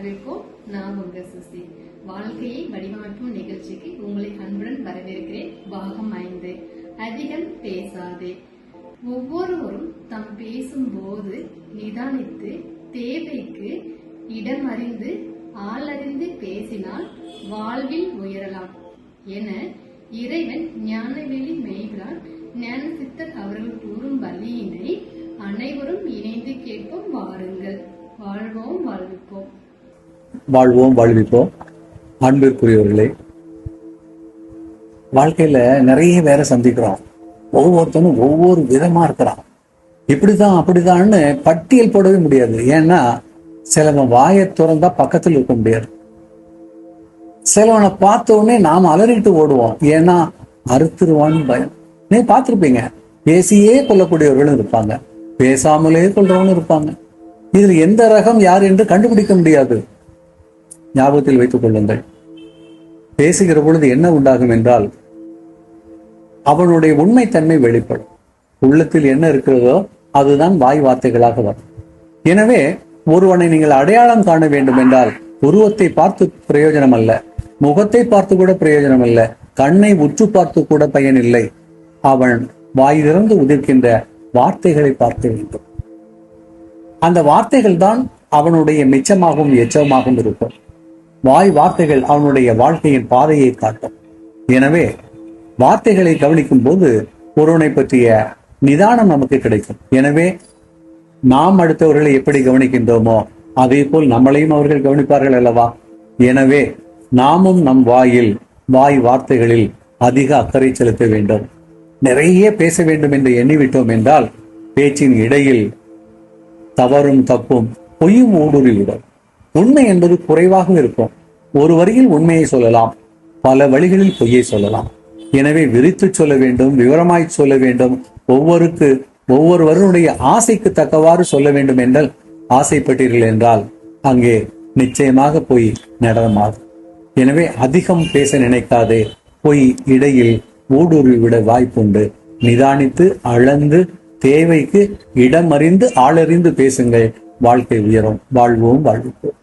வாழ்விப்போம். நான் உங்க சுசி. வாழ்க்கையை வடிவமைக்கும் நிகழ்ச்சிக்கு உங்களை அன்புடன் வரவேற்கிறேன். பாகம் 5. அதிகம் பேசாதே. ஒவ்வொருவரும் தாம் பேசும்போது நிதானித்து தேவைக்கு இடமறிந்து ஆளறிந்து பேசினால் வாழ்வில் உயரலாம் என இறைவன் ஞானவெளி மெய்பிரான் ஞான சித்தர் அவர்கள் கூறும் வழியினை அனைவரும் இணைந்து கேட்போம். வாருங்கள். வாழ்வோம் வாழ்விப்போம். வாழ்வோம் வாழ்விப்போம். அன்பிற்குரியவர்களே, வாழ்க்கையில நிறைய பேரை சந்திக்கிறோம். ஒவ்வொருத்தனும் ஒவ்வொரு விதமா இருக்கிறான். இப்படிதான் அப்படிதான்னு பட்டியல் போடவே முடியாது. ஏன்னா சிலவன் வாயை திறந்தா பக்கத்தில் இருக்க முடியாது. சிலவனை பார்த்த உடனே நாம அலறிட்டு ஓடுவோம். ஏன்னா அறுத்துருவான்னு பயம். நீ பார்த்திருப்பீங்க, பேசியே கொல்லக்கூடியவர்களும் இருப்பாங்க, பேசாமலே கொள்றவனும் இருப்பாங்க. இதுல எந்த ரகம் யார் என்று கண்டுபிடிக்க முடியாது. ஞாபகத்தில் வைத்துக் கொள்ளுங்கள். பேசுகிற பொழுது என்ன உண்டாகும் என்றால் அவனுடைய உண்மைத்தன்மை வெளிப்படும். உள்ளத்தில் என்ன இருக்கிறதோ அதுதான் வாய் வார்த்தைகளாக வரும். எனவே ஒருவனை நீங்கள் அடையாளம் காண வேண்டும் என்றால் உருவத்தை பார்த்து பிரயோஜனம் அல்ல, முகத்தை பார்த்து கூட பிரயோஜனம் அல்ல, கண்ணை உற்று பார்த்து கூட பயன் இல்லை. அவன் வாய் திறந்து உதிர்க்கின்ற வார்த்தைகளை பார்க்க வேண்டும். அந்த வார்த்தைகள் தான் அவனுடைய மிச்சமாகவும் எச்சமாகவும் இருக்கும். வாய் வார்த்தைகள் அவனுடைய வாழ்க்கையின் பாதையை காட்டும். எனவே வார்த்தைகளை கவனிக்கும் போது ஒருவனை பற்றிய நிதானம் நமக்கு கிடைக்கும். எனவே நாம் அடுத்தவர்களை எப்படி கவனிக்கின்றோமோ அதே போல் நம்மளையும் அவர்கள் கவனிப்பார்கள் அல்லவா? எனவே நாமும் நம் வாய் வார்த்தைகளில் அதிக அக்கறை செலுத்த வேண்டும். நிறைய பேச வேண்டும் என்று எண்ணிவிட்டோம் என்றால் பேச்சின் இடையில் தவறும் தப்பும் பொய்யும் ஊடுருவிடும். உண்மை என்பது குறைவாக இருக்கும். ஒரு வரியில் உண்மையை சொல்லலாம், பல வழிகளில் பொய்யை சொல்லலாம். எனவே விரித்து சொல்ல வேண்டும், விவரமாய் சொல்ல வேண்டும். ஒவ்வொருவருடைய ஆசைக்கு தக்கவாறு சொல்ல வேண்டும் என்றால் ஆசைப்பட்டீர்கள் என்றால் அங்கே நிச்சயமாக பொய் நடனமாகும். எனவே அதிகம் பேச நினைக்காதே. பொய் இடையில் ஊடுருவிவிட வாய்ப்புண்டு. நிதானித்து அளந்து தேவைக்கு இடமறிந்து ஆளறிந்து பேசுங்கள். வாழ்க்கை உயரும். வாழ்வோம் வாழ்வோம்.